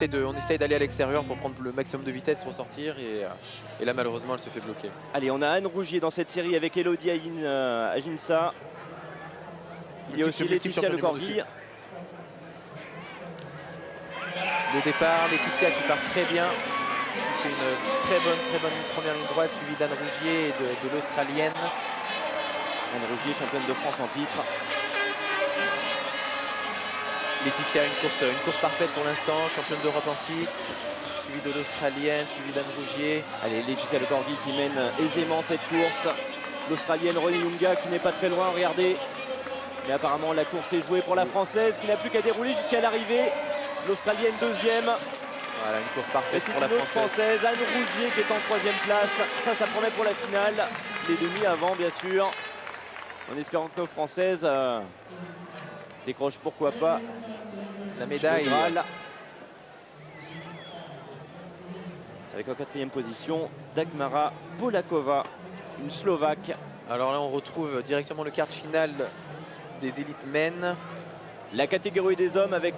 On essaye d'aller à l'extérieur pour prendre le maximum de vitesse, ressortir et là malheureusement elle se fait bloquer. Allez, on a Anne Rougier dans cette série avec Elodie Aginsa. Il y a aussi Laetitia Le Corguille. Le départ, Laetitia qui part très bien, qui fait une très bonne première ligne droite, suivie d'Anne Rougier et de l'Australienne. Anne Rougier, championne de France en titre. Laetitia, une course parfaite pour l'instant, championne d'Europe en titre, suivie de l'Australienne, suivie d'Anne Rougier. Allez, Laetitia Le Corguille qui mène aisément cette course. L'Australienne Ronnie Lunga qui n'est pas très loin, regardez. Mais apparemment la course est jouée pour la Française qui n'a plus qu'à dérouler jusqu'à l'arrivée. L'Australienne deuxième. Voilà, une course parfaite pour la Française. Anne Rougier qui est en troisième place. Ça promet pour la finale. Les demi avant, bien sûr. En espérant que nos Françaises décrochent pourquoi pas la médaille. Avec en quatrième position Dagmara Polakova, une Slovaque. Alors là, on retrouve directement le quart de finale des élites men. La catégorie des hommes avec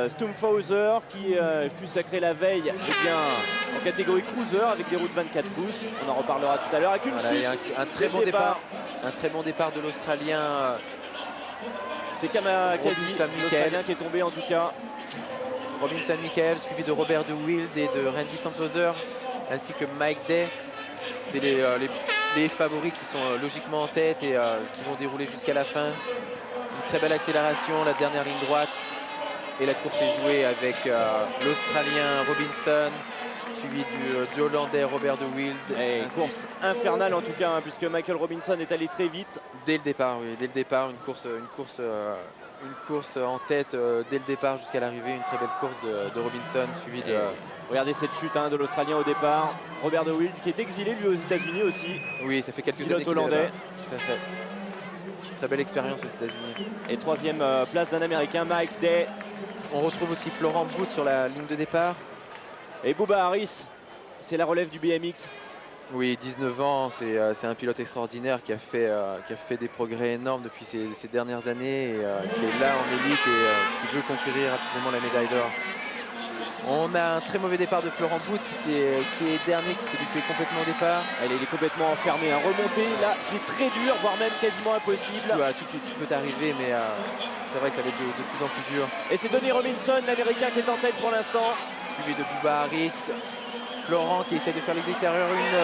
Stumfhauser qui fut sacré la veille en catégorie cruiser avec des roues de 24 pouces. On en reparlera tout à l'heure avec une chute. Un très bon départ. Un très bon départ de l'Australien. C'est Kamakadi, l'Australien qui est tombé en tout cas. Robinson Michael, suivi de Robert De Wild et de Randy Stumfhauser, ainsi que Mike Day. C'est les favoris qui sont logiquement en tête et qui vont dérouler jusqu'à la fin. Une très belle accélération, la dernière ligne droite. Et la course est jouée avec l'Australien Robinson, suivi du Hollandais Robert De Wild. Et une course infernale en tout cas, hein, puisque Michael Robinson est allé très vite. Dès le départ, oui, dès le départ, une course en tête dès le départ jusqu'à l'arrivée. Une très belle course de Robinson, suivi de... Regardez cette chute de l'Australien au départ. Robert De Wild qui est exilé lui aux États-Unis aussi. Oui, ça fait quelques années qu'il est là-bas. Tout à fait. Très belle expérience aux États-Unis. Et troisième place d'un Américain, Mike Day. On retrouve aussi Florent Booth sur la ligne de départ. Et Bubba Harris, c'est la relève du BMX. Oui, 19 ans, c'est un pilote extraordinaire qui a fait des progrès énormes depuis ces dernières années et qui est là en élite et qui veut conquérir absolument la médaille d'or. On a un très mauvais départ de Florent Booth qui est dernier, qui s'est loupé complètement au départ. Elle est complètement enfermée, remonter là c'est très dur, voire même quasiment impossible. Tout peut arriver, mais c'est vrai que ça va être de plus en plus dur. Et c'est Donnie Robinson, l'Américain qui est en tête pour l'instant. Suivi de Bubba Harris. Florent qui essaie de faire les extérieurs, il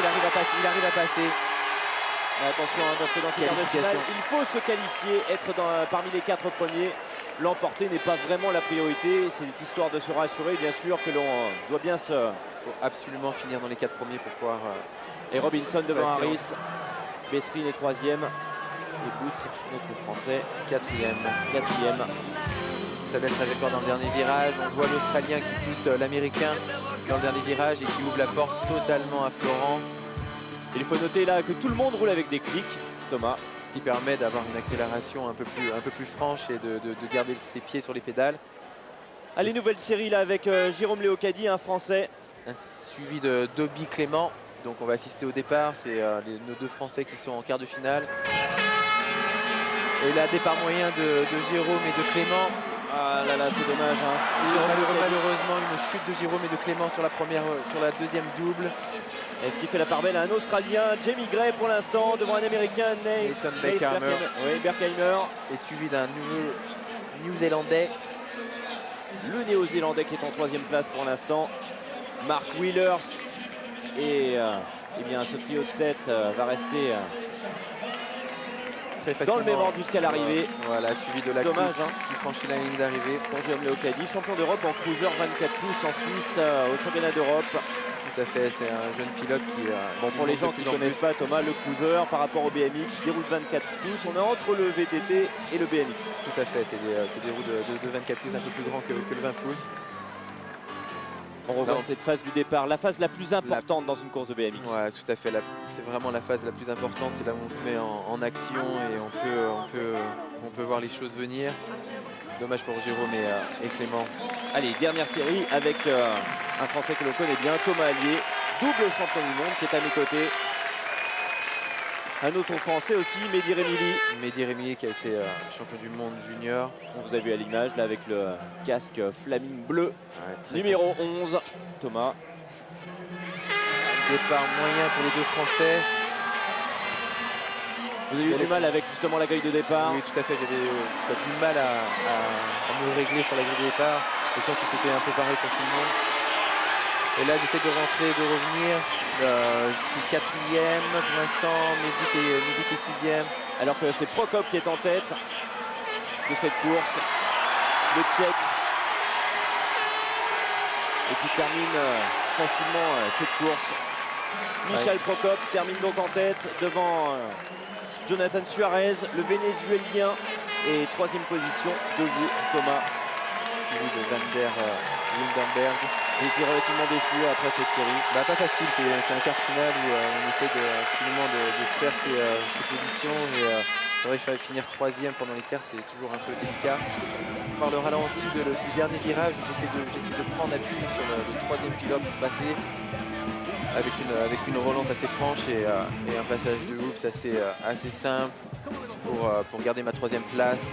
arrive à passer. Attention, parce que dans ces quarts de finale, il faut se qualifier, être parmi les 4 premiers. L'emporter n'est pas vraiment la priorité, c'est histoire de se rassurer, bien sûr, que l'on doit bien se... Il faut absolument finir dans les 4 premiers pour pouvoir... Et Robinson devant Harris, Besserine est 3e, et Booth, notre Français, 4e. Très belle trajectoire dans le dernier virage. On voit l'Australien qui pousse l'Américain dans le dernier virage et qui ouvre la porte totalement à Florent. Il faut noter là que tout le monde roule avec des clics, Thomas. Ce qui permet d'avoir une accélération un peu plus franche et de garder ses pieds sur les pédales. Allez, nouvelle série là avec Jérôme Léocadi, un Français. Suivi de Dobby Clément. Donc on va assister au départ. C'est nos 2 Français qui sont en quart de finale. Et là, départ moyen de Jérôme et de Clément. Ah là là, c'est dommage. Malheureusement, une chute de Jérôme et de Clément sur la deuxième double. Est-ce qu'il fait la part belle à un Australien, Jamie Gray pour l'instant, devant un Américain, Nathan Berkheimer. Oui, Berkheimer. Et suivi d'un nouveau Néo-Zélandais. Le Néo-Zélandais qui est en 3e place pour l'instant. Mark Wheelers. Et bien, ce trio de tête va rester... dans le même ordre jusqu'à l'arrivée. Voilà, suivi de la qui franchit la ligne d'arrivée. Pour Jérôme Léocadi, champion d'Europe en cruiser 24 pouces en Suisse au championnat d'Europe. Tout à fait, c'est un jeune pilote qui... Bon, pour les gens qui ne connaissent pas, Thomas, le cruiser par rapport au BMX, des roues de 24 pouces, on est entre le VTT et le BMX. Tout à fait, c'est des roues de 24 pouces un peu plus grands que le 20 pouces. On revoit cette phase du départ, la phase la plus importante dans une course de BMX. Ouais, tout à fait. C'est vraiment la phase la plus importante. C'est là où on se met en action et on peut voir les choses venir. Dommage pour Jérôme et Clément. Allez, dernière série avec un Français que l'on connaît bien, Thomas Allier, double champion du monde qui est à mes côtés. Un autre Français aussi, Mehdi Rémili. Mehdi Rémili qui a été champion du monde junior. On vous a vu à l'image là avec le casque Flaming bleu. Ouais, Numéro 11, Thomas. Départ moyen pour les deux Français. Vous avez eu du mal avec justement la grille de départ? Oui, tout à fait. J'avais du mal à me régler sur la grille de départ. Et je pense que c'était un peu pareil pour tout le monde. Et là, j'essaie de rentrer, de revenir. Je suis quatrième pour l'instant. Mehdi qui est sixième. Alors que c'est Prokop qui est en tête de cette course. Le Tchèque. Et qui termine facilement cette course. Michal Prokop termine donc en tête devant Jonathan Suarez, le Vénézuélien. Et troisième position de vous, Thomas. Suivi de Van der Wildenberg. Il était relativement déçu après cette série. Bah, pas facile, c'est un quart final où on essaie absolument de faire ses positions. Et c'est vrai qu'il fallait finir troisième pendant l'écart, c'est toujours un peu délicat. Par le ralenti du dernier virage, j'essaie de prendre appui sur le troisième pilote pour passer avec une relance assez franche et un passage de hoops assez simple pour garder ma troisième place.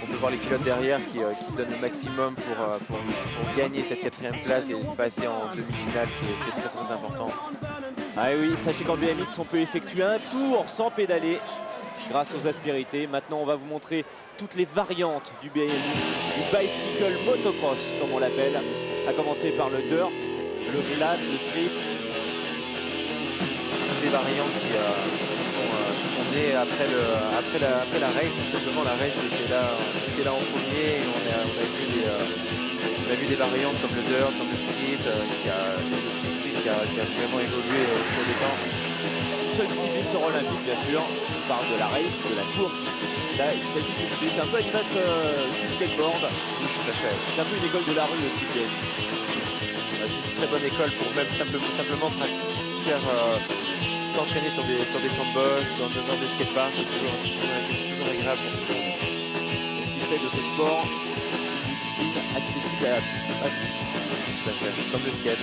On peut voir les pilotes derrière qui donnent le maximum pour gagner cette quatrième place et passer en demi-finale qui est très très important. Ah oui, sachez qu'en BMX on peut effectuer un tour sans pédaler grâce aux aspérités. Maintenant on va vous montrer toutes les variantes du BMX, du bicycle motocross comme on l'appelle, à commencer par le dirt, le flat, le street. Des variantes qui sont nées après la race. Tout simplement, la race était là en premier et on a vu des variantes comme le dirt, comme le street, qui a vraiment évolué au cours des temps. Une seule discipline sur olympique, bien sûr. On parle de la race, de la course. Là, il s'agit du street, un peu à l'image du skateboard. Tout à fait. C'est un peu une école de la rue aussi. C'est une très bonne école pour même simplement faire s'entraîner sur des champs de boss, dans des skateparks. C'est toujours agréable pour tout le monde. Et ce qui fait de ce sport une discipline accessible à tous. Tout à fait. Comme le skate.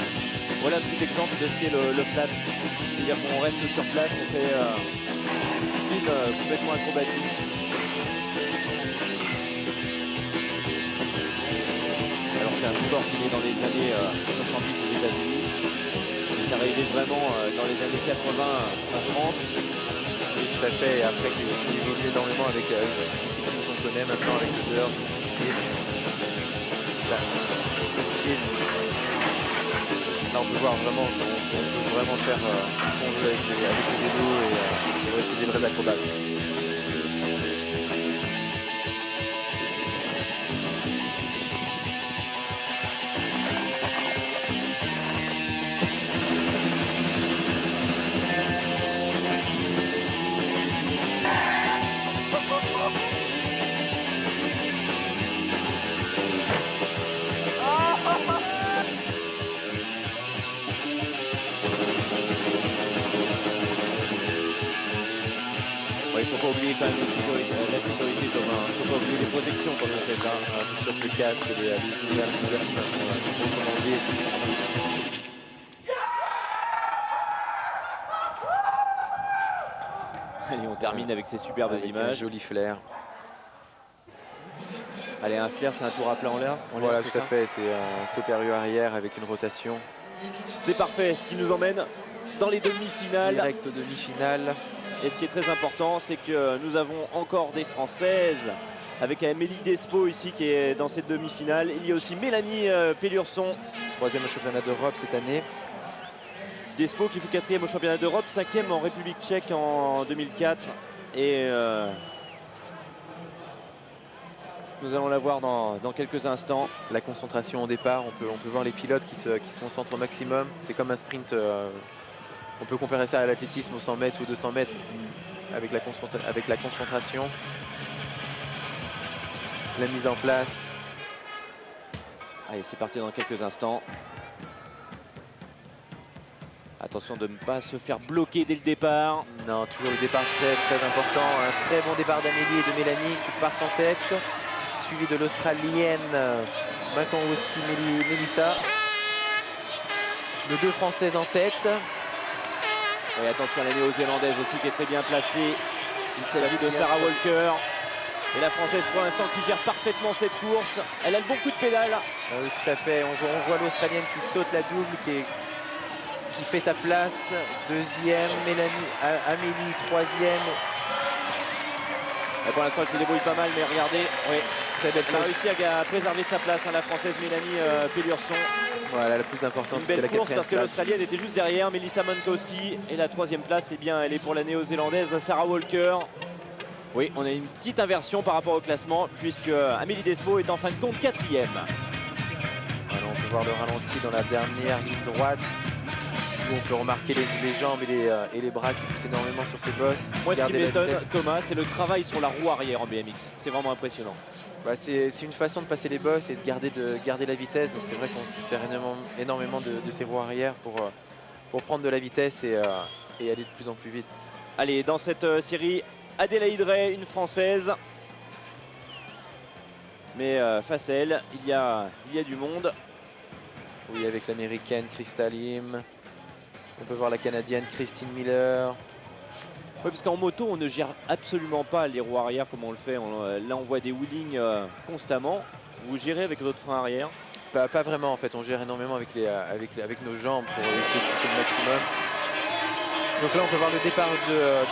Voilà un petit exemple de ce qu'est le flat. C'est-à-dire qu'on reste sur place, on fait une discipline complètement acrobatique. Alors c'est un sport qui est né dans les années 70 aux États-Unis. Il est arrivé vraiment dans les années 80 en France. Oui, tout à fait. Et après, il évolue énormément avec les disciplines qu'on connaît maintenant, avec le dirt, le street. Le street. Là, on peut voir vraiment qu'on peut vraiment faire ce qu'on veut avec les vélos et c'est des vrais acrobates. Il ne faut pas oublier quand même la sécurité, Thomas. Il ne faut pas oublier les protections quand on fait ça. C'est sûr que le casque et les genoux sont recommandés. Allez, on termine avec ces superbes avec images. un joli flair. Allez, un flair, c'est un tour à plat en l'air. Voilà, tout à fait. C'est un saut période-arrière avec une rotation. C'est parfait, ce qui nous emmène dans les demi-finales. Direct aux demi-finales. Et ce qui est très important, c'est que nous avons encore des Françaises, avec Amélie Despo ici qui est dans cette demi-finale. Il y a aussi Mélanie Pellurson. Troisième au championnat d'Europe cette année. Despo qui fut quatrième au championnat d'Europe, cinquième en République tchèque en 2004. Et nous allons la voir dans quelques instants. La concentration au départ, on peut voir les pilotes qui se concentrent au maximum. C'est comme un sprint. On peut comparer ça à l'athlétisme aux 100 mètres ou 200 mètres avec la concentration. La mise en place. Allez, c'est parti dans quelques instants. Attention de ne pas se faire bloquer dès le départ. Non, toujours le départ très important. Un très bon départ d'Amélie et de Mélanie qui partent en tête. Suivi de l'Australienne Makongowski Melissa. De deux Françaises en tête. Et attention à la néo-zélandaise aussi qui est très bien placée. Il s'agit de Sarah Walker. Et la Française pour l'instant qui gère parfaitement cette course. Elle a le bon coup de pédale. Ah oui, tout à fait. On voit l'Australienne qui saute la double, qui fait sa place. Deuxième, Amélie, troisième. Et pour l'instant, elle se débrouille pas mal, mais regardez, oui, Très belle elle a place. réussi à préserver sa place, hein, la Française Mélanie Pellurson. Voilà, la plus importante, Une c'était la belle course quatrième parce que place. l'Australienne était juste derrière, Melissa Mankowski. Et la troisième place, eh bien, elle est pour la néo-zélandaise Sarah Walker. Oui, on a une petite inversion par rapport au classement, puisque Amélie Desmo est en fin de compte quatrième. Voilà, on peut voir le ralenti dans la dernière ligne droite, où on peut remarquer les jambes et les bras qui poussent énormément sur ces bosses. Moi, ce qui Garder la m'étonne, vitesse. Thomas, c'est le travail sur la roue arrière en BMX. C'est vraiment impressionnant. Bah, c'est une façon de passer les bosses et de garder la vitesse. Donc c'est vrai qu'on se sert énormément de ses roues arrière pour prendre de la vitesse et aller de plus en plus vite. Allez, dans cette série, Adélaïde Ray, une Française. Mais face à elle, il y a du monde. Oui, avec l'américaine Krista Lim. On peut voir la canadienne Christine Miller. Oui, parce qu'en moto, on ne gère absolument pas les roues arrière comme on le fait. Là, on voit des wheelings constamment. Vous gérez avec votre frein arrière? Pas vraiment en fait, on gère énormément avec nos jambes pour essayer de pousser le maximum. Donc là on peut voir le départ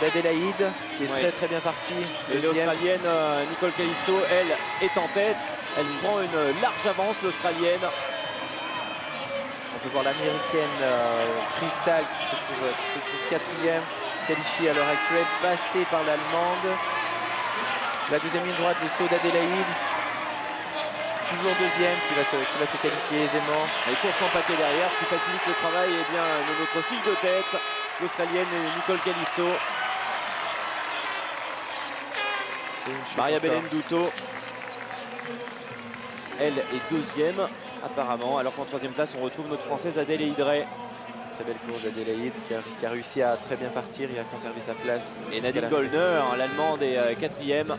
d'Adélaïde qui est très bien partie. Et l'Australienne Nicole Callisto, elle, est en tête. Elle prend une large avance, l'Australienne. On peut voir l'américaine Crystal qui se trouve quatrième, qualifiée à l'heure actuelle, passée par l'allemande. La deuxième ligne droite, le saut d'Adélaïde. Toujours deuxième qui va se qualifier aisément. Les courses en paquet derrière, ce qui facilite le travail eh bien, de notre file de tête, l'Australienne Nicole Callisto. Maria Belén Duto, elle est deuxième apparemment, alors qu'en troisième place on retrouve notre Française Adélaïde Ray. Très belle course d'Adélaïde qui a réussi à très bien partir et à conserver sa place. Et Nadine Goldner, l'allemande, est quatrième.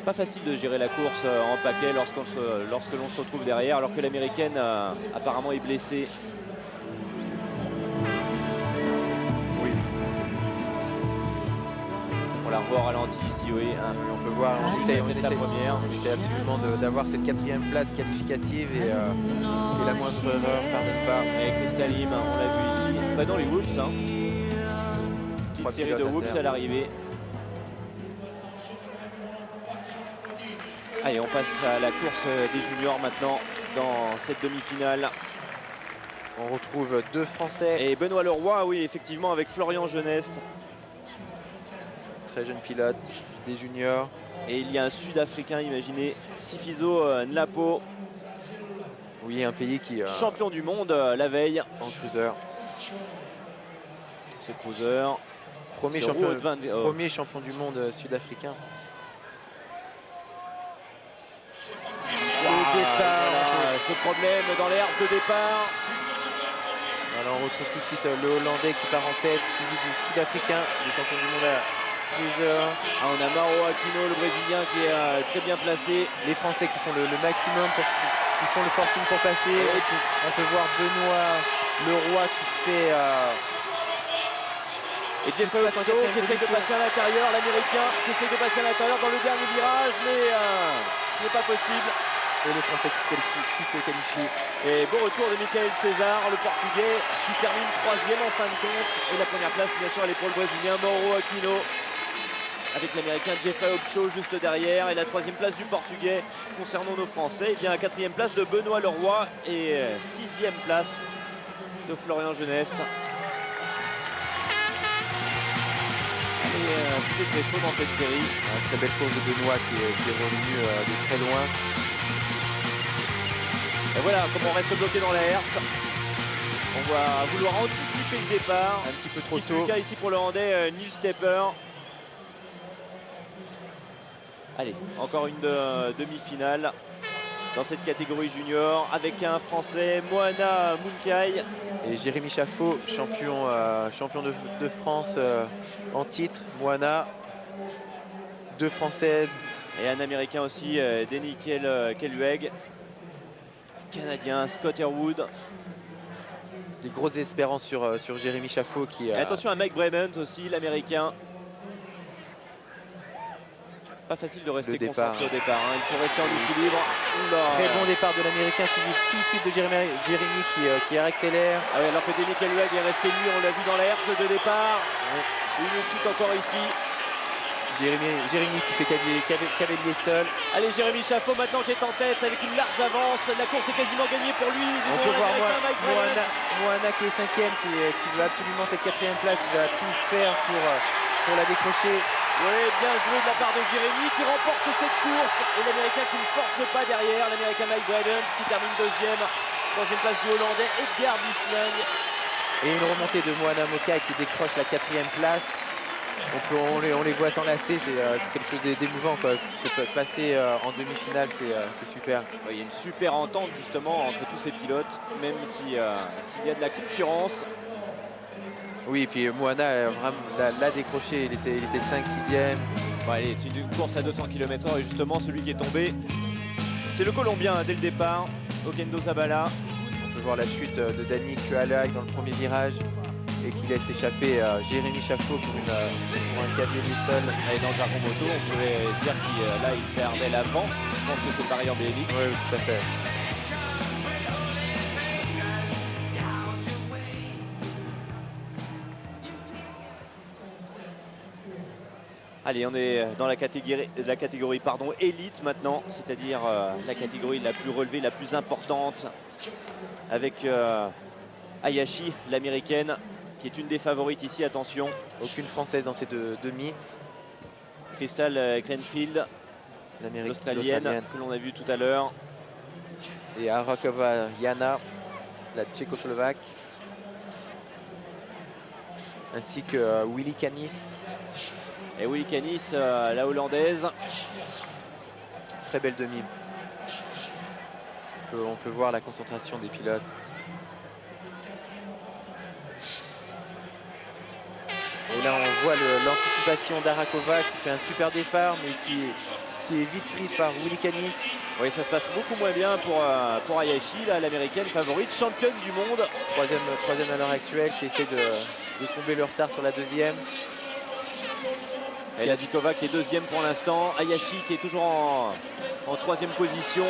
Pas facile de gérer la course en paquet lorsque l'on se retrouve derrière, alors que l'américaine apparemment est blessée. Oui. On la revoit au ralenti ici, oui. On peut voir, on essaie absolument d'avoir cette quatrième place qualificative et la moindre erreur pardonne pas. Et Krista Lim, on l'a vu ici. Pas dans les whoops. Hein. Petite série de whoops à l'arrivée. Allez, on passe à la course des juniors maintenant dans cette demi-finale. On retrouve deux Français. Et Benoît Leroy, oui, effectivement, avec Florian Geneste. Très jeune pilote, des juniors. Et il y a un Sud-Africain, imaginez, Sifiso Nlapo. Oui, un pays qui... champion du monde la veille. En cruiser. Ce cruiser. Premier champion du monde sud-africain. Le départ, ce problème dans les hardes de départ. Alors on retrouve tout de suite le Hollandais qui part en tête, suivi du Sud-Africain, le champion du monde à cruiser. On a Mauro Aquino, le Brésilien, qui est très bien placé. Les Français qui font le maximum, qui font le forcing pour passer. Et puis, on peut voir Benoît Leroy qui fait... Et Jeffrey Opcho qui essaye de passer à l'intérieur, l'Américain qui essaye de passer à l'intérieur dans le dernier virage, mais ce n'est pas possible. Et le Français qui se qualifie. Et beau retour de Michael César, le Portugais, qui termine troisième en fin de compte. Et la première place, bien sûr, elle est pour le Brésilien Mauro Aquino, avec l'Américain Jeffrey Opcho juste derrière. Et la troisième place du Portugais. Concernant nos Français, et bien la quatrième place de Benoît Leroy et sixième place de Florian Geneste. C'était très chaud dans cette série. Très belle course de Benoît qui est revenu de très loin. Et voilà, comme on reste bloqué dans la herse, on va vouloir anticiper le départ. Un petit peu trop C'est tôt. le cas ici pour le Hollandais Neil Stepper. Allez, encore une demi-finale dans cette catégorie junior avec un Français, Moana Munkai. Et Jérémy Chaffot, champion de France en titre. Moana, deux Français. Et un Américain aussi, Denny Kellueg. Canadien, Scott Herwood. les grosses espérances sur Jérémy Chaffaux qui... Et attention à Mike Brement aussi, l'américain. Pas facile de rester concentré au départ, hein. Il faut rester en équilibre. Oula. Très bon départ de l'américain, suivi tout de suite de Jérémy qui accélère. Ah ouais, alors que Denis Kelweg est resté lui, on l'a vu dans l'air, ce de départ. Une chute encore ici. Jérémy qui fait cavalier seul. Allez, Jérémy Chaffaux maintenant qui est en tête avec une large avance. La course est quasiment gagnée pour lui. On peut voir Moana qui est 5e, qui veut absolument cette 4e place. Il va tout faire pour la décrocher. Oui, bien joué de la part de Jérémy qui remporte cette course. Et l'américain qui ne force pas derrière. L'américain Mike Brabant qui termine 2e. 3e place du hollandais Edgar Bussling. Et une remontée de Moana Moka qui décroche la 4e place. On les voit s'enlacer, c'est quelque chose d'émouvant. Se passer en demi-finale, c'est super. Oui, il y a une super entente justement entre tous ces pilotes, même s'il y a de la concurrence. Oui, et puis Moana l'a décroché, il était 5-6e. Bon, allez, c'est une course à 200 km/h et justement celui qui est tombé, c'est le Colombien hein, dès le départ, Oquendo Zabala. On peut voir la chute de Dani Kualai dans le premier virage et qui laisse échapper Jérémy Chaffaux pour un cavalier seul. Et dans le jargon moto, on pourrait dire qu'il fait l'avant. Je pense que c'est pareil en BMX. Oui, tout à fait. Allez, on est dans la catégorie élite maintenant, c'est-à-dire la catégorie la plus relevée, la plus importante, avec Hayashi, l'américaine, qui est une des favorites ici, attention. Aucune française dans ces deux demi. Crystal Cranfield, l'australienne, que l'on a vu tout à l'heure. Et Arakova Jana, la tchécoslovaque. Ainsi que Willy Canis. Et Willy Canis, la hollandaise. Très belle demi. On peut voir la concentration des pilotes. Et là on voit l'anticipation d'Arakova qui fait un super départ mais qui est vite prise par Willy Canis. Oui, ça se passe beaucoup moins bien pour Hayashi, l'américaine favorite, championne du monde. Troisième à l'heure actuelle, qui essaie de combler le retard sur la deuxième. Et Ladikova qui est deuxième pour l'instant. Hayashi qui est toujours en troisième position.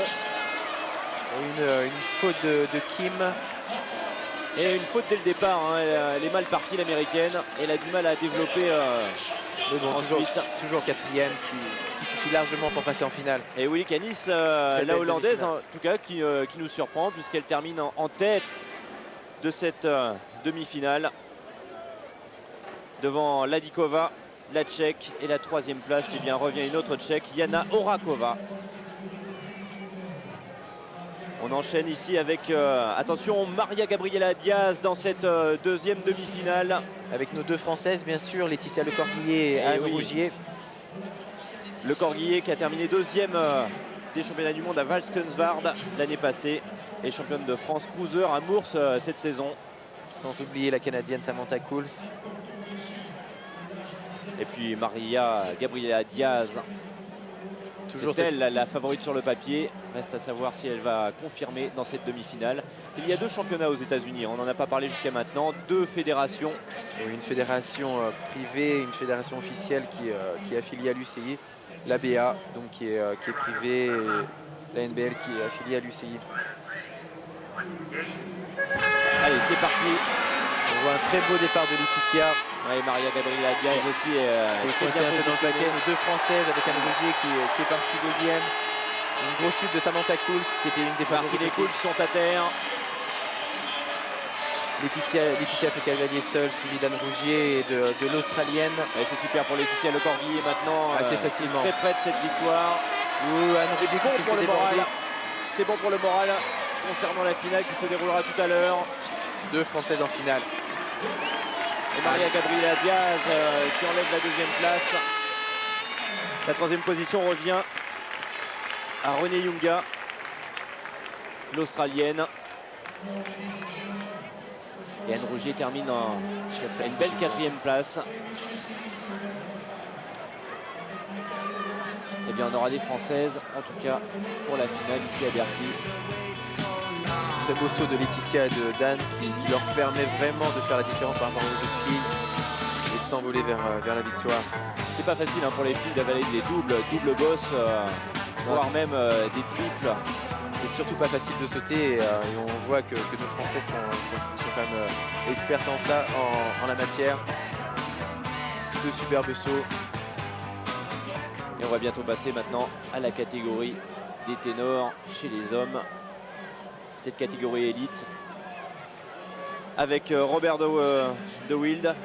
Une faute de Kim. Et une faute dès le départ, hein. Elle est mal partie l'américaine. Elle a du mal à développer mais bon, toujours quatrième, ce qui suffit largement pour passer en finale. Et Willy Canis, la hollandaise en tout cas, qui nous surprend puisqu'elle termine en tête de cette demi-finale. Devant Ladikova, la Tchèque, et la troisième place, eh bien, revient une autre Tchèque, Jana Horakova. On enchaîne ici avec, attention, Maria Gabriela Diaz dans cette deuxième demi-finale. Avec nos deux Françaises, bien sûr, Laetitia Lecorguillier et Anne Rougier. Lecorguillier qui a terminé deuxième des championnats du monde à Valskenswaard l'année passée et championne de France cruiser à Mours cette saison. Sans oublier la Canadienne Samantha Cools. Et puis Maria Gabriela Diaz. C'est elle la favorite sur le papier. Reste à savoir si elle va confirmer dans cette demi-finale. Il y a deux championnats aux États-Unis. On n'en a pas parlé jusqu'à maintenant. Deux fédérations. Oui, une fédération privée, une fédération officielle qui est affiliée à l'UCI. L'ABA, donc qui est privée, et la NBL qui est affiliée à l'UCI. Allez, c'est parti. On voit un très beau départ de Laetitia. Ouais, Maria Gabriela Diaz aussi est coincée un peu dans le paquet. Nos deux Françaises avec Anne Rougier qui est partie deuxième. Une grosse chute de Samantha Cools qui était une des favorites. Les Cools sont à terre. Laetitia fait cavalier seul, suivi d'Anne Rougier et de l'Australienne. C'est super pour Laetitia Lecorguillier maintenant. Assez facilement. Très près de cette victoire. C'est bon pour le moral. C'est bon pour le moral concernant la finale qui se déroulera tout à l'heure. Deux Françaises en finale. Et Maria Gabriela Diaz qui enlève la deuxième place. La troisième position revient à Renée Junga, l'Australienne. Et Anne Rougier termine en une belle quatrième place. Eh bien, on aura des Françaises, en tout cas, pour la finale ici à Bercy. Très beau saut de Laetitia et de Dan qui leur permet vraiment de faire la différence par rapport aux autres filles et de s'envoler vers la victoire. C'est pas facile hein, pour les filles d'avaler des double boss, voire même des triples. C'est surtout pas facile de sauter et on voit que nos Français sont quand même experts en ça, en la matière. De superbes sauts. Et on va bientôt passer maintenant à la catégorie des ténors chez les hommes. Cette catégorie élite. Avec Robert de Wild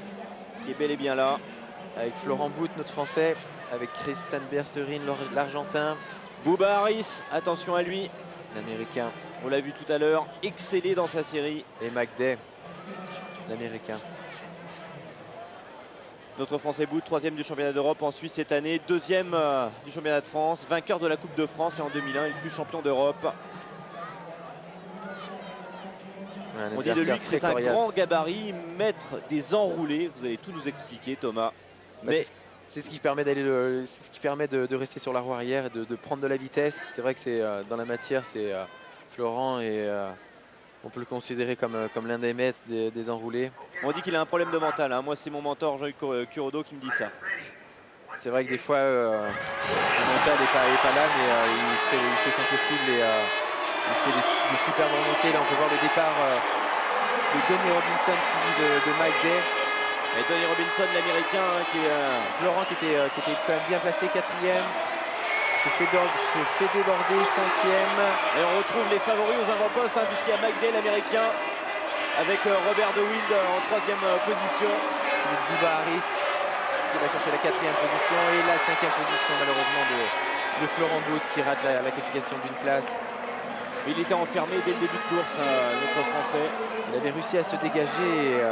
qui est bel et bien là. Avec Florent Bout, notre Français. Avec Christian Berserine, l'Argentin. Bouba Harris, attention à lui. L'Américain. On l'a vu tout à l'heure, excellé dans sa série. Et McDay, l'Américain. Notre Français Bout, 3e du championnat d'Europe en Suisse cette année, 2e du championnat de France, vainqueur de la Coupe de France et en 2001, il fut champion d'Europe. On dit de lui que c'est un grand gabarit, maître des enroulés. Vous allez tout nous expliquer, Thomas. Mais c'est ce qui permet d'aller, ce qui permet de rester sur la roue arrière et de prendre de la vitesse. C'est vrai que c'est dans la matière, c'est Florent et on peut le considérer comme l'un des maîtres des enroulés. On dit qu'il a un problème de mental. Hein. Moi, c'est mon mentor Jean-Hugues Curodo qui me dit ça. C'est vrai que des fois, le mental n'est pas là, mais il fait son possible et il fait des superbes remontées. Là, on peut voir le départ de Donnie Robinson suivi de Mike Day. Et Donnie Robinson, l'Américain, hein, qui est... Florent qui était quand même bien placé, 4e. Se fait déborder, 5e. Et on retrouve les favoris aux avant-postes, hein, puisqu'il y a Mike Day, l'Américain, avec Robert de Wild en 3e position. Bouba Harris qui va chercher la 4e position et la 5e position malheureusement de Florent Bout qui rate la qualification d'une place. Il était enfermé dès le début de course, notre Français. Il avait réussi à se dégager et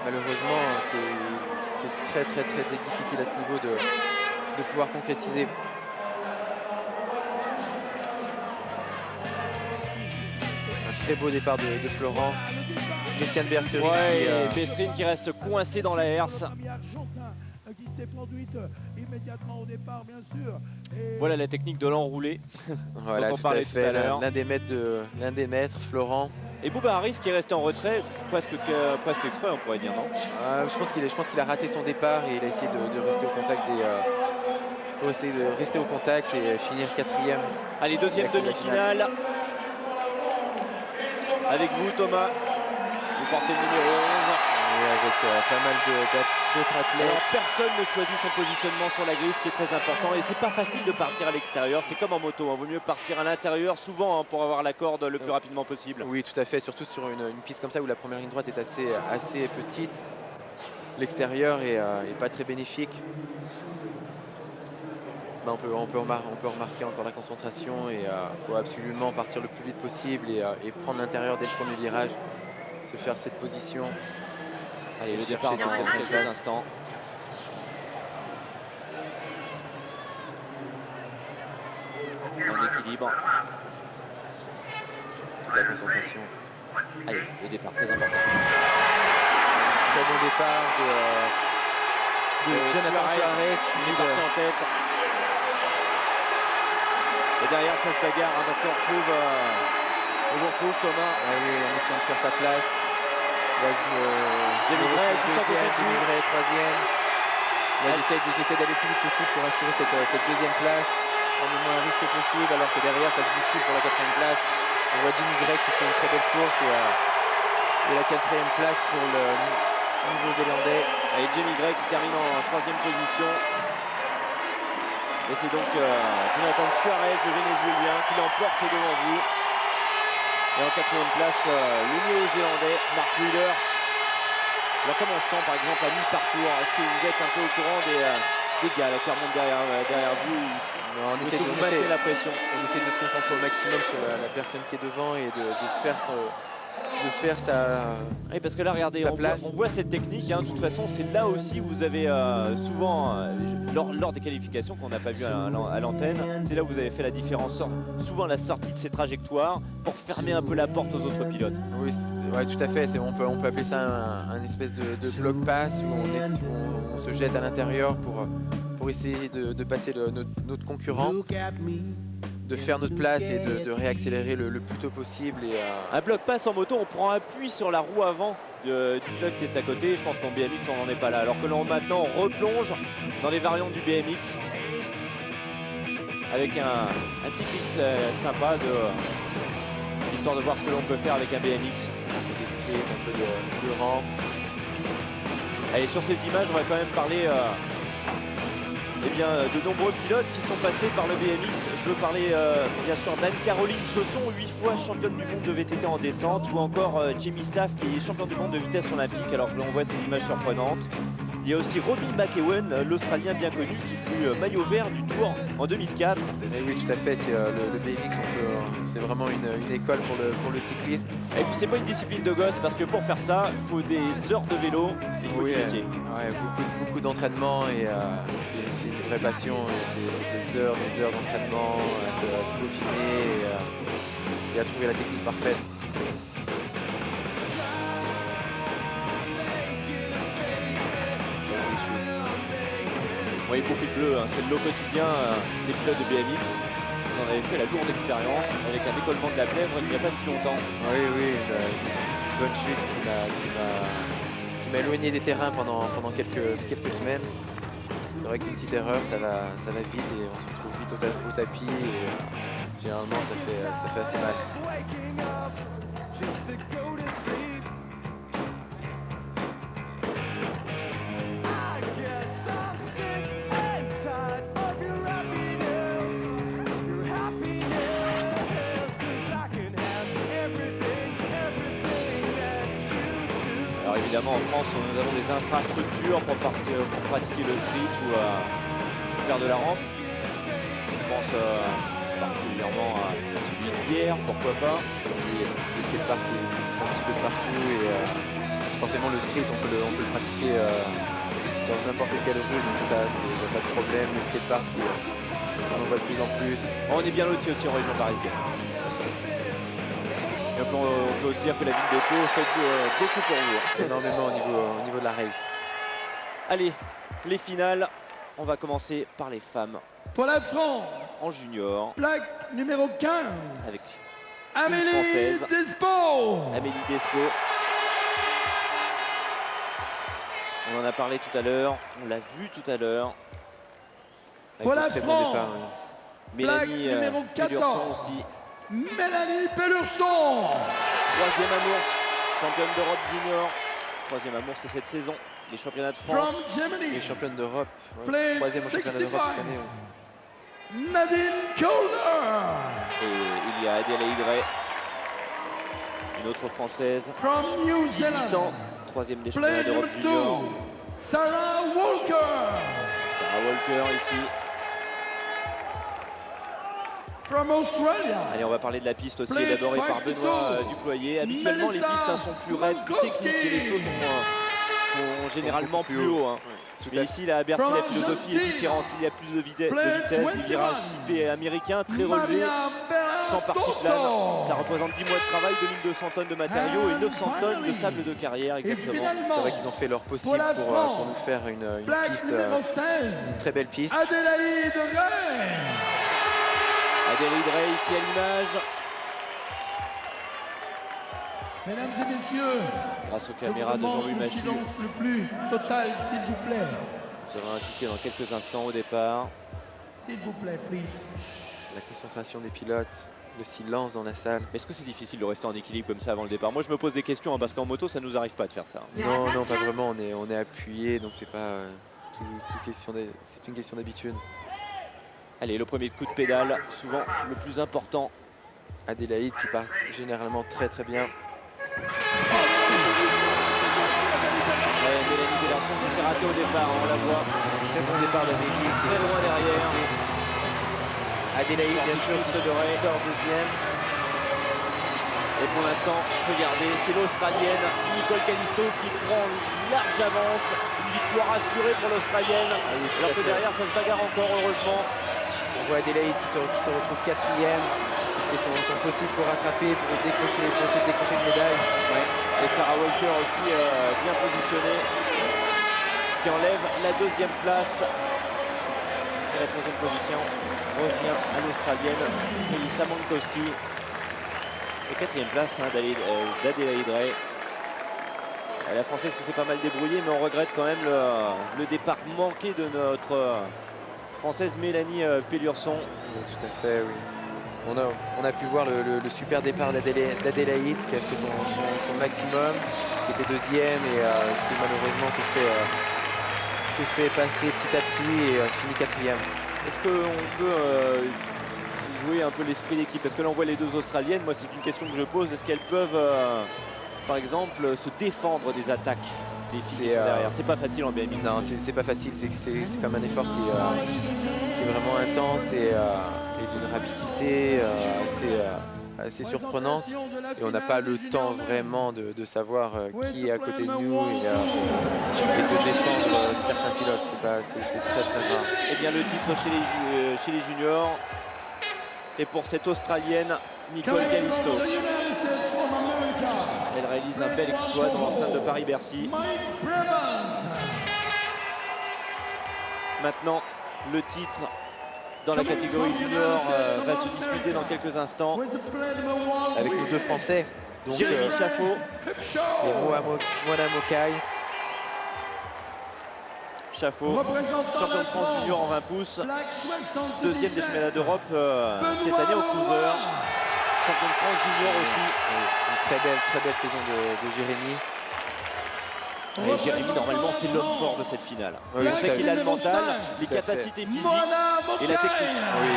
malheureusement c'est très difficile à ce niveau de pouvoir concrétiser. Un très beau départ de Florent. Christian Berserine Berserine qui reste coincé dans la herse. Voilà la technique de l'enroulé. Voilà, dont on parlait tout à l'heure. L'un des maîtres, Florent. Et Bouba Harris qui est resté en retrait, presque exprès on pourrait dire, non? Je pense qu'il a raté son départ et il a essayé de rester au contact rester au contact et finir 4e. Allez, 2e demi-finale. Avec vous Thomas, vous portez le numéro 11. Et avec pas mal d'autres athlètes. Alors personne ne choisit son positionnement sur la grille, ce qui est très important. Et c'est pas facile de partir à l'extérieur, c'est comme en moto. Il vaut mieux partir à l'intérieur souvent pour avoir la corde le plus rapidement possible. Oui, tout à fait, surtout sur une piste comme ça où la première ligne droite est assez petite. L'extérieur est pas très bénéfique. On peut remarquer encore la concentration et il faut absolument partir le plus vite possible et prendre l'intérieur dès le premier virage, se faire cette position. Allez, le départ dans quelques instants. En équilibre. Toute la concentration. Allez, le départ très important. Très bon départ de Jonathan Suarez. Il est parti en tête. Et derrière ça se bagarre hein, parce qu'on retrouve Thomas. Ah oui, en essayant de faire sa place. Jamie Gray, 3e. Là, j'essaie d'aller le plus vite possible pour assurer cette 2e place, prendre le moins de risque possible, alors que derrière ça se dispute pour la 4e place. On voit Jamie Gray qui fait une très belle course et la 4e place pour le Nouveau-Zélandais. Et Jamie Gray qui termine en 3e position. Et c'est donc Jonathan Suarez, le Vénézuélien, qui l'emporte devant vous. Et en 4e place, le Néo-Zélandais, Mark Wheelers. Alors comme on sent par exemple à mi-parcours, est-ce que vous êtes un peu au courant des gars là, qui remontent derrière vous? Non, on essaie de maintenir la pression. On essaie de se concentrer au maximum sur la personne qui est devant et de faire sa... Oui, parce que là, regardez, on voit cette technique. Hein, de toute façon, c'est là aussi où vous avez souvent, lors des qualifications qu'on n'a pas vu à l'antenne, c'est là où vous avez fait la différence. Souvent la sortie de ces trajectoires pour fermer un peu la porte aux autres pilotes. Oui, ouais, tout à fait. On peut appeler ça un espèce de bloc pass où on se jette à l'intérieur pour faut essayer de passer notre concurrent, de faire notre place et de réaccélérer le plus tôt possible. Et, un bloc passe en moto, on prend appui sur la roue avant du pilote qui est à côté. Je pense qu'en BMX on n'en est pas là. Alors que maintenant on replonge dans les variantes du BMX avec un petit clip sympa histoire de voir ce que l'on peut faire avec un BMX. Un peu de street, un peu de rampe. Allez, sur ces images, on va quand même parler de nombreux pilotes qui sont passés par le BMX. Je veux parler bien sûr d'Anne-Caroline Chausson, 8 fois championne du monde de VTT en descente, ou encore Jamie Staff qui est champion du monde de vitesse olympique, alors que l'on voit ces images surprenantes. Il y a aussi Robbie McEwen, l'Australien bien connu, qui fut maillot vert du Tour en 2004. Et oui, tout à fait, c'est le BMX, c'est vraiment une école pour le cyclisme. Et puis c'est pas une discipline de gosse, parce que pour faire ça, il faut des heures de vélo, il faut du métier. Ouais, beaucoup d'entraînement, et c'est une vraie passion. C'est des heures d'entraînement à se peaufiner et à trouver la technique parfaite. Vous voyez beaucoup de bleu, hein. C'est le lot quotidien des pilotes de BMX. Vous en avez fait la lourde expérience avec un écollement de la plèvre il n'y a pas si longtemps. Oui, une bonne chute qui m'a éloigné des terrains pendant quelques semaines. C'est vrai qu'une petite erreur, ça va vite et on se retrouve vite au tapis, et généralement ça fait assez mal. Évidemment, en France, nous avons des infrastructures pour pratiquer le street ou faire de la rampe. Je pense particulièrement à celui d'hier, pourquoi pas. Il y a des skateparks qui poussent un petit peu de partout, et forcément le street, on peut le pratiquer dans n'importe quelle rue, donc ça, il n'y a pas de problème. Les skateparks, on en voit de plus en plus. On est bien lotis aussi en région parisienne. On peut aussi dire que la ville de Pau fait beaucoup pour vous. Énormément au niveau de la race. Allez, les finales. On va commencer par les femmes. Pour la France, en junior. plaque numéro 15. Avec Amélie Despo. Amélie Despo. On en a parlé tout à l'heure. On l'a vu tout à l'heure. Pour la France, départ, oui. Mélanie numéro 14. aussi. Mélanie Pelurson. Troisième amours, championne d'Europe junior. Troisième amours, c'est cette saison. Les championnats de France. Les championnes d'Europe. Ouais. Troisième au championnat d'Europe cette année. Ouais. Nadine Calder. Et il y a Adélaïde Ray, une autre française. From New 18 Zealand. ans, troisième des championnats d'Europe junior. Sarah Walker. Sarah Walker ici. From Australia. Allez, on va parler de la piste aussi, élaborée par Benoît Duployer. Habituellement, les pistes sont plus raides, plus techniques, et les sauts sont généralement plus hauts. Hein. Mais ici, là, à Bercy, la philosophie est différente. Il y a plus de vitesse, des virages typés américains, très relevés, sans partie plane. Ça représente 10 mois de travail, 2200 tonnes de matériaux et 900 tonnes de sable de carrière, exactement. C'est vrai qu'ils ont fait leur possible pour nous faire une piste, une très belle piste. Adélaïde Ray. Adélaïde Ray ici à l'image. Mesdames et messieurs, grâce aux caméras de Jean-Louis Machu. Silence le plus total, s'il vous plaît. Nous allons insister dans quelques instants au départ. S'il vous plaît, please. La concentration des pilotes, le silence dans la salle. Est-ce que c'est difficile de rester en équilibre comme ça avant le départ? Moi, je me pose des questions, hein, parce qu'en moto, ça nous arrive pas de faire ça. Non, pas vraiment. On est appuyé, donc c'est pas c'est une question d'habitude. Allez, le premier coup de pédale, souvent le plus important. Adélaïde qui part généralement très bien. Mélanie Pelurson qui s'est ratée au départ, on la voit. Très bon départ d'Amélie. Très loin derrière. Adélaïde, bien sûr, qui sort deuxième. Et pour l'instant, regardez, c'est l'Australienne Nicole Canisto qui prend une large avance. Une victoire assurée pour l'Australienne. Alors que derrière, ça se bagarre encore, heureusement. On voit Adélaïde qui se retrouve quatrième. Et son possible pour rattraper, pour essayer de décrocher une médaille. Ouais. Et Sarah Walker aussi bien positionnée, qui enlève la deuxième place. la troisième position revient à l'Australienne Melissa Mankowski. Et quatrième place d'Adélaïde Ray. La Française qui s'est pas mal débrouillée, mais on regrette quand même le départ manqué de notre Française Mélanie Pellurson. Oui, tout à fait, oui. On a pu voir le super départ d'Adélaïde qui a fait son maximum, qui était deuxième et qui malheureusement s'est fait passer petit à petit et finit quatrième. Est-ce qu'on peut jouer un peu l'esprit d'équipe? Parce que là on voit les deux Australiennes, moi c'est une question que je pose, est-ce qu'elles peuvent par exemple se défendre des attaques des filles qui sont derrière? C'est pas facile en BMX. Non, c'est pas facile, c'est comme un effort qui est vraiment intense et d'une rapidité assez surprenante. Et on n'a pas le temps vraiment de savoir qui est à côté de nous et de défendre certains pilotes. C'est très très rare. Et bien le titre chez les juniors est pour cette Australienne Nicole Gallisto. Elle réalise un bel exploit dans l'enceinte de Paris-Bercy. Maintenant, le titre dans la catégorie junior va se disputer dans quelques instants avec nos deux Français, donc Jérémy Chaffaut et Moana Mokai. Chaffaut, champion de France junior en 20 pouces, deuxième des championnats d'Europe cette année au cruiser, champion de France junior aussi. Une très belle saison de Jérémy. Et Jérémy, normalement, c'est l'homme fort de cette finale. Oui, on sait qu'il a le mental, les capacités physiques et la technique. Oui,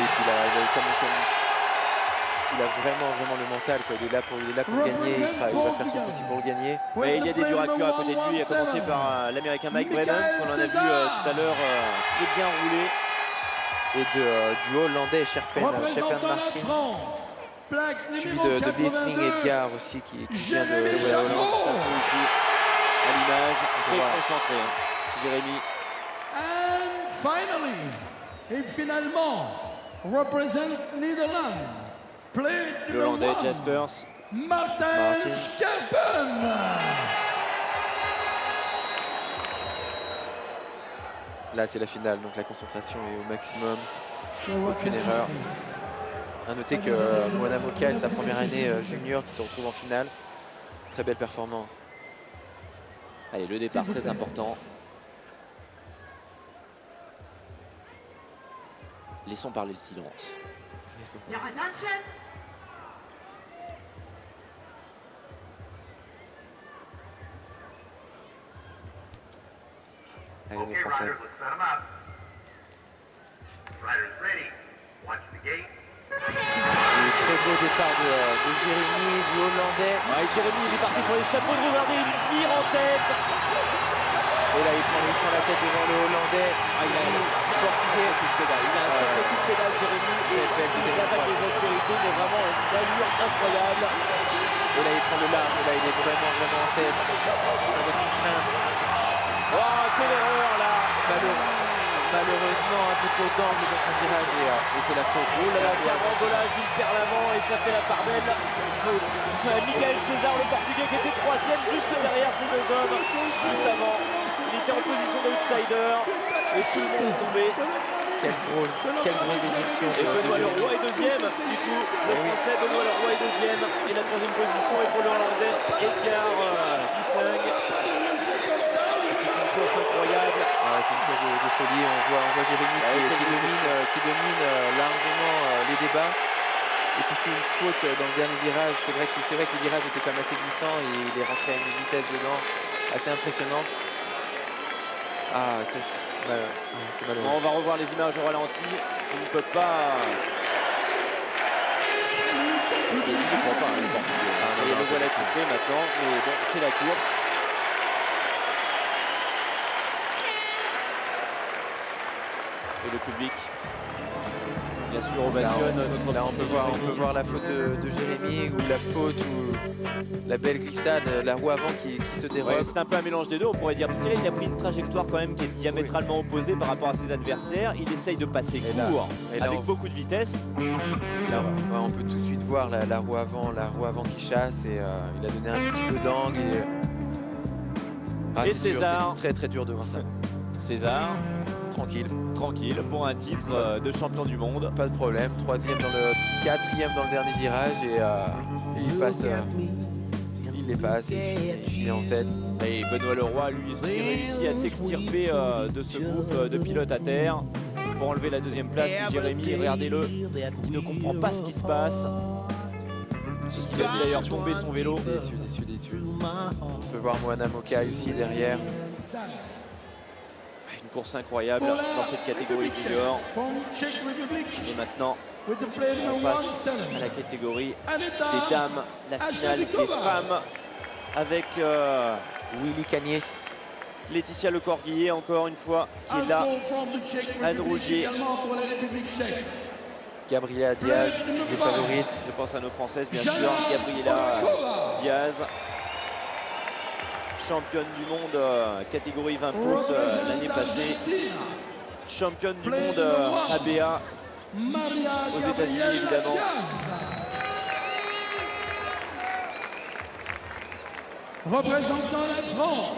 il a vraiment le mental, quoi. Il est là pour gagner, il va faire son possible pour le gagner. Mais il y a des duracures à côté de lui, à commencer par l'Américain Mike Brennan, qu'on en a vu tout à l'heure, qui est bien roulé. Et du Hollandais Sherpen Martin, suivi de Biesling Edgar aussi, qui vient de Hollande. Chaffaut ici, à l'image, très concentré, Jérémy. And finally, et finalement, represent Netherlands. Le Hollandais Jaspers Martin Scherpen. Là, c'est la finale, donc la concentration est au maximum. Aucune erreur. À noter que Moana Mokai, sa première année junior, qui se retrouve en finale. Très belle performance. Allez, le départ très important. Laissons parler le silence. Allez, les Français. Très beau départ de Jérémy, du Hollandais. Ouais, Jérémy, il est parti sur les chapeaux de roue, regardez, il vire en tête. Et là, il prend la tête devant le Hollandais. Il a un sacré coup de pédale, Jérémy. Il attaque les aspérités, mais vraiment une allure incroyable. Et là, il prend le large. Et là, il est vraiment en tête. Avec une crainte. Oh, quelle erreur là. Malheureusement, un peu trop d'angle dans son virage et c'est la faute. Oh là là, quel rembolage, il perd l'avant et ça fait la part belle. Michael César, le Portugais, qui était troisième juste derrière ces deux hommes. Juste avant, il était en position d'outsider et tout le monde est tombé. Quelle grosse déception. Et Benoît Leroy est deuxième. Du coup, le Français Benoît Leroy est deuxième. Et la troisième position est pour le Hollandais Edgar Biesling. C'est une course incroyable. C'est une course de folie. On voit Jérémy qui domine largement les débats et qui fait une faute dans le dernier virage. C'est vrai que le virage était quand même assez glissant et il est rentré à une vitesse dedans assez impressionnante. C'est malheureux. On va revoir les images au ralenti. Il ne peut pas. Il ne croit pas. Il le voilà titré maintenant, mais bon, c'est la course. Et le public, bien sûr, ovationne notre Là, on peut voir la faute de Jérémy ou la faute ou la belle glissade, la roue avant qui se dérobe. Ouais, c'est un peu un mélange des deux, on pourrait dire. Parce que là, il a pris une trajectoire quand même qui est diamétralement opposée par rapport à ses adversaires. Il essaye de passer court avec beaucoup de vitesse. Là, on peut tout de suite voir la roue avant qui chasse et il a donné un petit peu d'angle. Et César. C'est très dur de voir ça. César tranquille. Tranquille pour un titre de champion du monde. Pas de problème. 3e dans le 4e dans le dernier virage et il passe. Il les passe et il finit en tête. Et Benoît Leroy lui aussi réussit à s'extirper de ce groupe de pilotes à terre pour enlever la 2e place. Jérémy, regardez-le, qui ne comprend pas ce qui se passe. C'est ce qui a fait d'ailleurs tomber son vélo. Déçu. On peut voir Moana Mokai aussi derrière. Une course incroyable dans cette catégorie junior. Et maintenant, on passe à la catégorie des dames, la finale des femmes avec Willy Cagnès. Laetitia Lecorguillet encore une fois qui est là. Anne Rougier. Gabriela Diaz, les favorites. Je pense à nos Françaises bien sûr. Gabriela Diaz. Championne du monde catégorie 20 pouces l'année passée. Championne du monde ABA aux États-Unis évidemment. Représentant la France.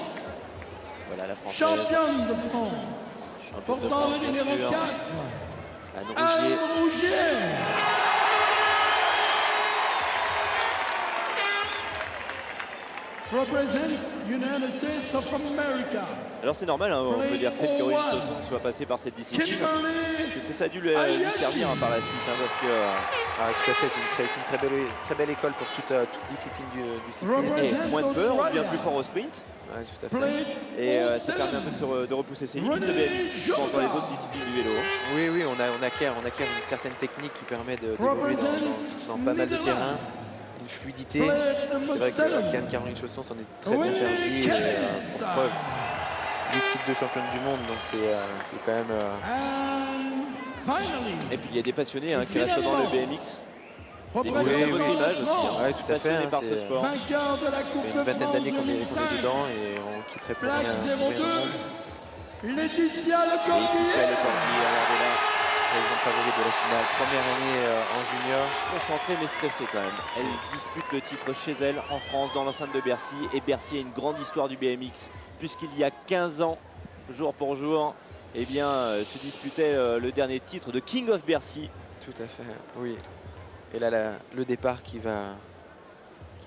Voilà la Française. Championne de France. Championne de Portant France le bien numéro sûr. 4. Anne Rougier. Anne Rougier. Represent United States of America. Alors c'est normal, hein, on peut dire que Caroline Sauzon soit passée par cette discipline. Que ça a dû lui servir par la suite, hein, parce que Tout à fait, c'est une très belle école pour toute discipline du cyclisme. et moins de peur, on devient plus fort au sprint. Ouais, tout à fait. Et ça permet un peu de repousser ses limites de BMX dans les autres disciplines du vélo. Oui, on acquiert une certaine technique qui permet d'évoluer dans pas mal de terrains. Une fluidité. C'est vrai que Caroline Chausson s'en est très bien servie. Pour preuve, 8 titres de championne du monde, donc c'est quand même. Et puis il y a des passionnés hein, qui restent dans le BMX. Des Oui, très bonnes oui. images aussi. Hein, Ouais, tout à fait, passionnés hein, par ce sport. Vainqueur de la Ça Coupe fait de une vingtaine France d'années qu'on est 2005. dedans et on quitterait pour Plaque rien. 02. Laetitia Laetitia Lecorguillet. Lecorguillet, regardez là. Présidente favorite de la finale, première année en junior. Concentrée mais stressée quand même. Elle dispute le titre chez elle en France dans l'enceinte de Bercy. Et Bercy a une grande histoire du BMX puisqu'il y a 15 ans, jour pour jour, eh bien, se disputait le dernier titre de King of Bercy. Tout à fait, oui. Et là, le départ qui va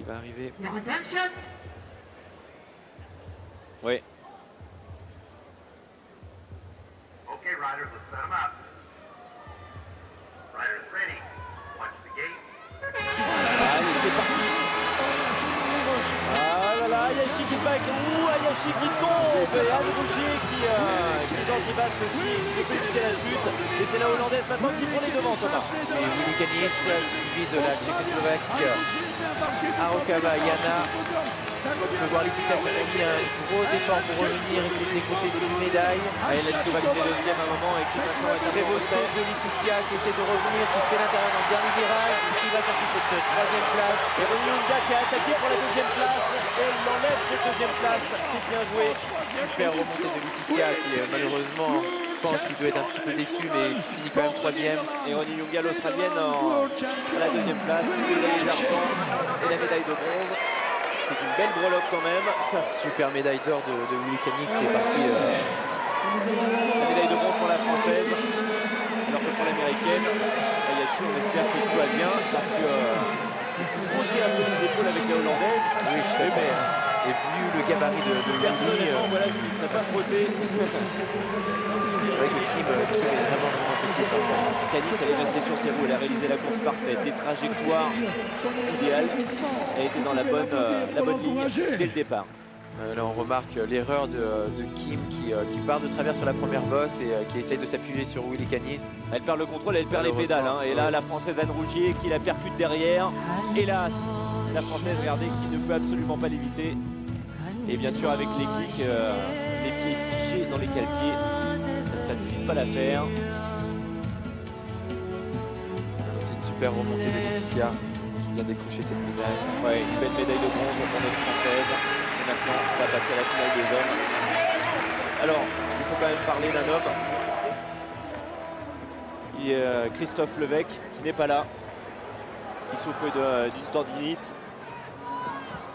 arriver. Oui. Okay, riders, let's set them up. Riders ready. Watch the gate. Allez, c'est parti. Ah là là, Ayashi qui se bat avec Ayashi qui tombe. Et Anne Rougier qui est dans ses basques aussi, qui peut éviter la chute. Et c'est la Hollandaise maintenant qui prend les devants, Thomas. Et Willy Cagnès, suivi de la Tchécoslovaque Arokava Yana. On peut voir Laetitia qui a mis un gros effort pour revenir, essayer de décrocher une médaille. Elle a dû valider deuxième à un moment et qui maintenant est Très beau step de Laetitia qui essaie de revenir, qui fait l'intérieur dans le dernier virage et qui va chercher cette 3e place. Et Ronilda qui a attaqué pour la 2e place. Et elle enlève cette 2e place. C'est bien joué. Super remontée de Laetitia qui malheureusement pense qu'il doit être un petit peu déçu mais qui finit quand même 3e. Et Ronilda, l'Australienne, à la 2e place. Une médaille d'argent et la médaille de bronze. C'est une belle breloque quand même. Super médaille d'or de Willy Cagnès qui est parti. La médaille de bronze pour la française. Alors que pour l'américaine, Ayashi, on espère que tout va bien parce que c'est frotté un peu les épaules avec la hollandaise. Oui, tout à fait. Et vu le gabarit de Willy, Personnellement, voilà, je ne me serais pas frotté. c'est vrai que Kim est vraiment petit. Canis, elle est restée sur ses roues, elle a réalisé la course parfaite, des trajectoires idéales. Elle était dans la bonne ligne dès le départ. Là, on remarque l'erreur de Kim qui part de travers sur la première bosse et qui essaye de s'appuyer sur Willy Cagnès. Elle perd le contrôle, elle perd les pédales. Hein. Et là, la Française Anne Rougier qui la percute derrière. Hélas, la Française, regardez, qui ne peut absolument pas l'éviter. Et bien sûr, avec les clics, les pieds figés dans les cale-pieds, ça ne facilite pas l'affaire. C'est une super remontée de Laetitia qui vient décrocher cette médaille. Ouais, une belle médaille de bronze pour notre Française. Et maintenant, on va passer à la finale des hommes. Alors, il faut quand même parler d'un homme. Il y a Christophe Levesque qui n'est pas là, qui souffre d'une tendinite.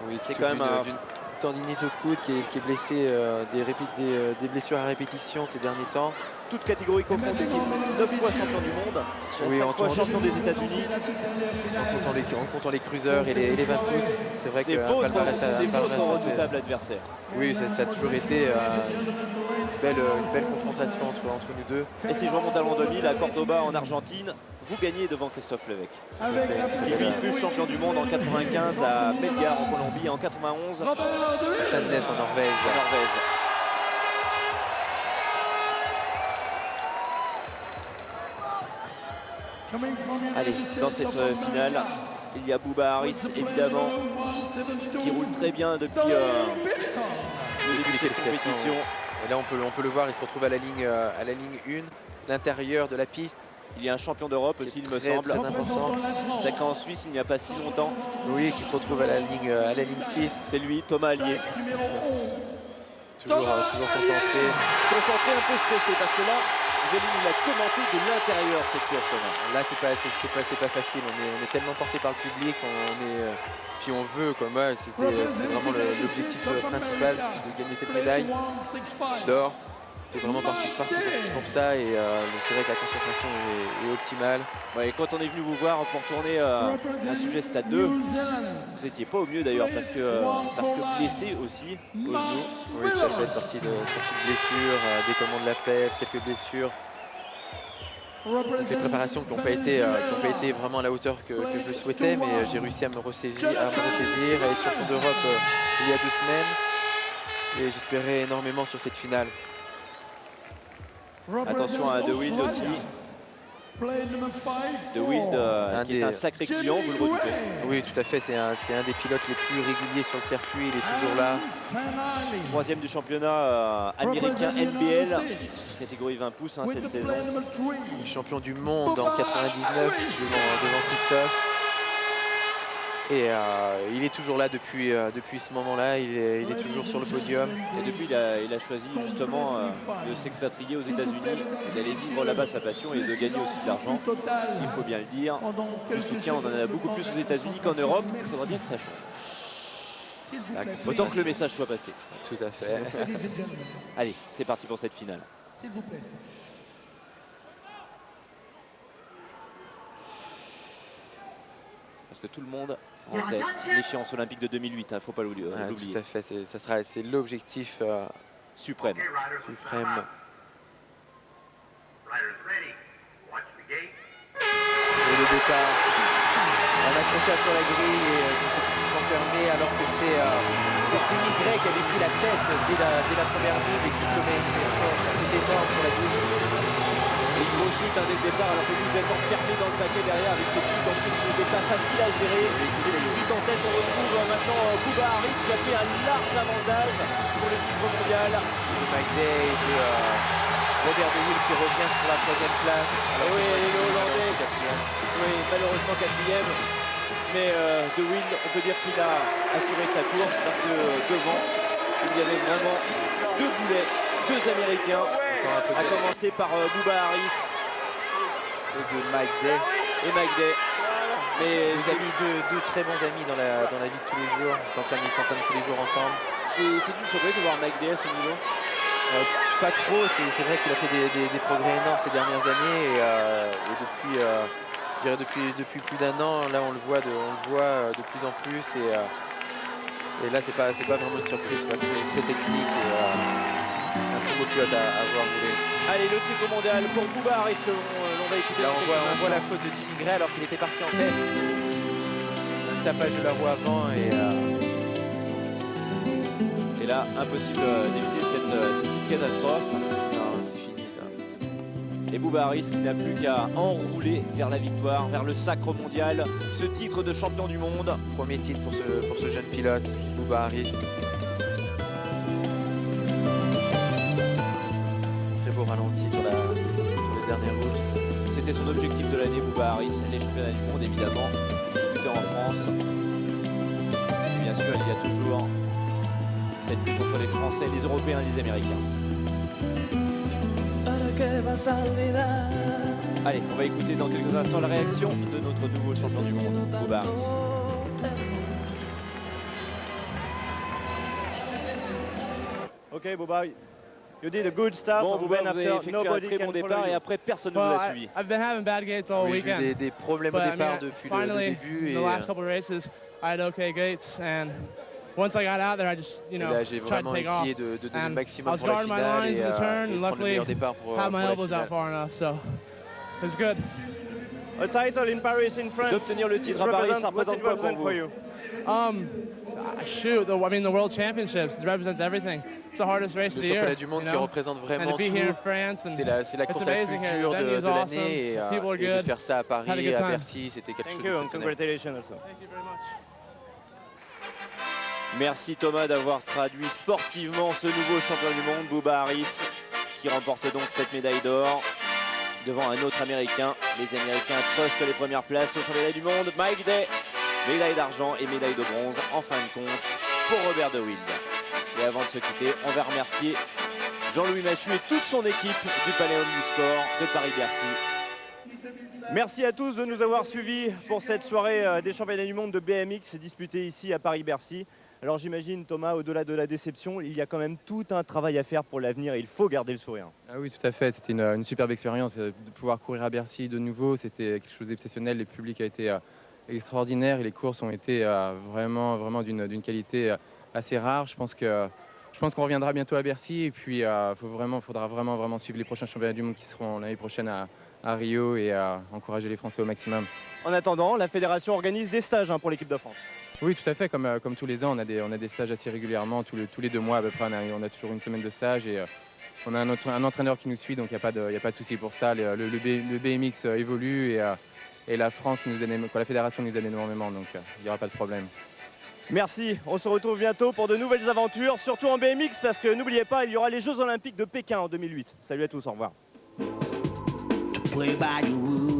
Oui, C'est quand même un... d'une tendinite au coude, qui est blessé, des blessures à répétition ces derniers temps. Toute catégorie confondue, qui est 9 fois champion du monde, Oui, 5 fois champion des États-Unis. En comptant les cruisers et les 20 pouces. C'est vrai C'est que votre Palmares, redoutable adversaire. oui, ça a toujours été une belle confrontation entre nous deux. Et si je remonte à l'an 2000, à Cordoba en Argentine, vous gagnez devant Christophe Levesque, qui lui fut champion du monde en 95 à Melgar en Colombie et en 91 à Sandnes en Norvège. Allez, dans cette finale, il y a Bubba Harris, évidemment, qui roule très bien depuis le début de cette compétition. Et là, on peut le voir, il se retrouve à la ligne 1, l'intérieur de la piste. Il y a un champion d'Europe aussi, il me semble. Très important. Sacré en Suisse il n'y a pas si longtemps. Oui, qui se retrouve à la ligne 6. C'est lui, Thomas Allier. Toujours concentré. Concentré, un peu stressé, parce que là, il a commenté de l'intérieur cette course, Thomas. Là, c'est pas facile. On est tellement porté par le public. Puis on veut, comme moi, c'était vraiment l'objectif principal, de gagner cette médaille d'or. C'était vraiment parti pour ça, et c'est vrai que la concentration est optimale. Ouais, et quand on est venu vous voir pour tourner un sujet Stade 2, vous n'étiez pas au mieux d'ailleurs, parce que blessé aussi au genou. Oui, tout à fait, sorti de blessure, décollement de la plèvre, quelques blessures. Des préparations qui n'ont pas été vraiment à la hauteur que je le souhaitais, mais j'ai réussi à me ressaisir, à être champion d'Europe il y a 2 semaines, et j'espérais énormément sur cette finale. Attention à De Wilde aussi. De Wilde qui est un sacré client, vous le redoutez. Oui, tout à fait, c'est un des pilotes les plus réguliers sur le circuit, il est toujours là. 3e du championnat américain NBL, catégorie 20 pouces cette saison. Il est champion du monde en 99 devant Christophe. Et il est toujours là depuis ce moment-là, il est toujours sur le podium. Et depuis, il a choisi justement de s'expatrier aux États-Unis, d'aller vivre là-bas sa passion et de gagner aussi de l'argent. Il faut bien le dire. Le soutien, on en a beaucoup plus aux États-Unis qu'en Europe. Il faudra bien que ça change. Autant que le message soit passé. Tout à fait. Allez, c'est parti pour cette finale. Parce que tout le monde a en tête l'échéance olympique de 2008, il ne faut pas l'oublier. Tout à fait, c'est l'objectif suprême. Et le départ, un accrochage sur la grille et je me fais tout de suite enfermer, alors que c'est Jimmy Gray qui avait pris la tête dès la première ligne et qui commet une erreur assez énorme sur la grille. Et une grosse chute dès le départ, alors que vous êtes enfermé dans le paquet derrière avec cette chute. En plus, ce n'était pas facile à gérer. Et vite en tête, on retrouve maintenant Bubba Harris qui a pris un large avantage pour le titre mondial. De McDay et de Robert De Wilde qui revient sur la 3e place. Oui, et le Hollandais, oui, malheureusement 4e. Mais De Wilde, on peut dire qu'il a assuré sa course parce que devant, il y avait vraiment 2 boulets, 2 Américains. À commencer par Bubba Harris et de Mike Day. Mais deux très bons amis dans la vie de tous les jours. Ils s'entraînent tous les jours ensemble. C'est une surprise de voir Mike Day à ce niveau. Pas trop, c'est vrai qu'il a fait des progrès énormes ces dernières années, et depuis plus d'1 an, là on le voit de plus en plus, et là c'est pas vraiment une surprise, quoi. Très technique et un très beau pilote à voir rouler. Allez, le titre mondial pour Bubba Harris que l'on va écouter. Là on voit la faute de Jimmy Gray alors qu'il était parti en tête. Un tapage de la roue avant et là, impossible d'éviter cette petite catastrophe. Non, c'est fini ça. Et Bubba Harris qui n'a plus qu'à enrouler vers la victoire, vers le sacre mondial, ce titre de champion du monde. Premier titre pour ce jeune pilote, Bubba Harris. Très beau ralenti sur les dernières routes. C'était son objectif de l'année, Bubba Harris, les championnats du monde évidemment, disputés en France. Et bien sûr, il y a toujours cette lutte entre les Français, les Européens et les Américains. Allez, on va écouter dans quelques instants la réaction de notre nouveau champion du monde, Bubba Harris. Okay, Bouba, you did a good start. Bon, and Bouba, then vous avez after, effectué un nobody très bon can départ follow et you. après personne ne Well, vous a suivi. I've been having bad gates all Oui, j'ai eu weekend. des problèmes au But, I départ mean, depuis le finally, début. in Et, the last couple of races, I had okay gates, and once I got out there, I just, et là, j'ai tried to vraiment take off. essayé de donner le And I maximum was pour la guarding my finale lines et, in the turn, et and prendre le luckily meilleur départ pour had my la elbows finale. out far enough, so it was good. A title in Paris, in France. D'obtenir le titre à Paris, ça what représente it quoi pour represent vous? for you? Shoot, the World Championships, it represents everything. It's the hardest race Le of the year. championnat du monde qui représente And vraiment to be tout. here in France, and C'est la it's course la plus amazing here. dure The venue's de awesome, l'année the people are et de good. faire ça à Had a Paris, good à time. Bercy, c'était quelque Thank chose you and d'exceptionnel. congratulations also. Thank you very much. Merci Thomas d'avoir traduit sportivement ce nouveau champion du monde, Bouba Harris, qui remporte donc cette médaille d'or devant un autre Américain. Les Américains trustent les premières places au championnat du monde. Mike Day, médaille d'argent et médaille de bronze en fin de compte pour Robert De Wilde. Et avant de se quitter, on va remercier Jean-Louis Machu et toute son équipe du Palais Omnisport de Paris-Bercy. Merci à tous de nous avoir suivis pour cette soirée des championnats du monde de BMX disputée ici à Paris-Bercy. Alors j'imagine Thomas, au-delà de la déception, il y a quand même tout un travail à faire pour l'avenir et il faut garder le sourire. Ah oui, tout à fait. C'était une superbe expérience de pouvoir courir à Bercy de nouveau. C'était quelque chose d'exceptionnel. Le public a été extraordinaire et les courses ont été vraiment d'une qualité assez rare. Je pense qu'on reviendra bientôt à Bercy et puis il faudra vraiment suivre les prochains championnats du monde qui seront l'année prochaine à Rio et encourager les Français au maximum. En attendant, la fédération organise des stages pour l'équipe de France. Oui, tout à fait. Comme tous les ans, on a des stages assez régulièrement. Tous les 2 mois à peu près, on a toujours une semaine de stage et on a un entraîneur qui nous suit, donc il n'y a pas de souci pour ça. Le BMX évolue et la fédération nous aide énormément, donc il n'y aura pas de problème. Merci, on se retrouve bientôt pour de nouvelles aventures, surtout en BMX parce que n'oubliez pas, il y aura les Jeux Olympiques de Pékin en 2008. Salut à tous, au revoir. Play by your rules.